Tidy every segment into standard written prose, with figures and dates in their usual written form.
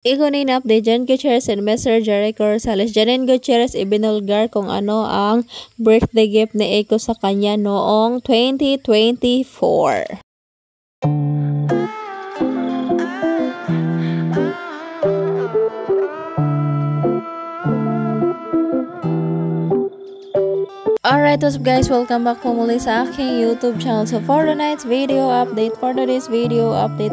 Iko na update Jan Gutierrez and Mr. Jericho Rosales. Janine Gutierrez ibinulgar kung ano ang birthday gift ni Eiko sa kanya noong 2024. Alright, what's up guys? Welcome back po muli sa aking YouTube channel. So for tonight's video update,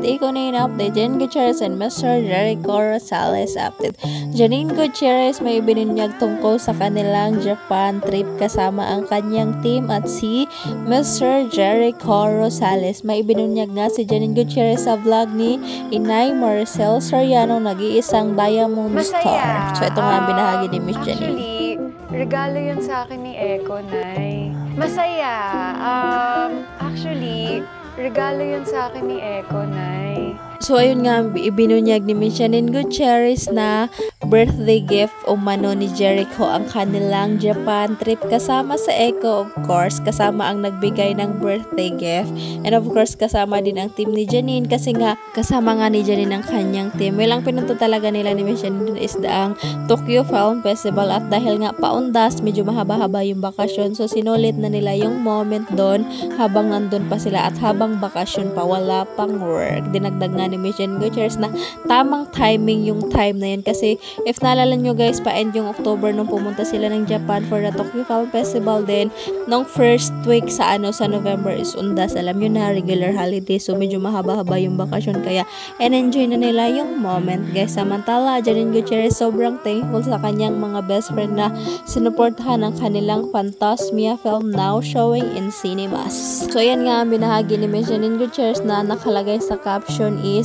iko na yung update, Janine Gutierrez and Mr. Jericho Rosales update. Janine Gutierrez may ibinunyag tungkol sa kanilang Japan trip kasama ang kanyang team at si Mr. Jericho Rosales. May ibinunyag nga si Janine Gutierrez sa vlog ni Inay Maricel Soriano, nag-iisang Diamond Star. So ito nga ang binahagi ni Miss Janine. Regalo yun sa akin ni Eiko, Nay. Masaya. Actually, regalo yun sa akin ni Eiko, Nay. So ayun nga, ibinunyag ni Miss Janine Gutierrez na birthday gift umano ni Jericho ang kanilang Japan trip kasama sa Eiko, of course, kasama ang nagbigay ng birthday gift, and of course kasama din ang team ni Janine kasi nga kasama nga ni Janine ang kanyang team. Well, ang pinunto talaga nila ni Miss Janine is ang Tokyo Film Festival, at dahil nga paundas, medyo mahaba-haba yung bakasyon, so sinulit na nila yung moment doon habang nandun pa sila at habang bakasyon pa, wala pang work. Dinagdag nga ni Miss Janine Gutierrez na tamang timing yung time na yun, kasi if naalala nyo guys, pa-end yung October nung pumunta sila ng Japan for the Tokyo Film Festival, then nung first week sa November is undas, alam nyo na, regular holiday, so medyo mahaba-haba yung bakasyon, kaya enjoy na nila yung moment guys. Samantala, Janine Gutierrez sobrang thankful sa kanyang mga best friend na sinuportahan ang kanilang Phantasmia film now showing in cinemas. So yan nga ang binahagi ni Miss Janine Gutierrez na nakalagay sa caption is,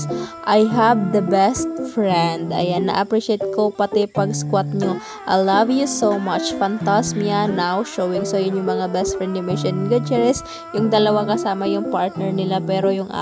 I have the best friend. Ayan, na-appreciate ko pati pag-squat nyo. I love you so much. Phantasmia now showing. So yun yung mga best friend ni Miss Janine Gutierrez. Yung dalawa kasama yung partner nila, pero yung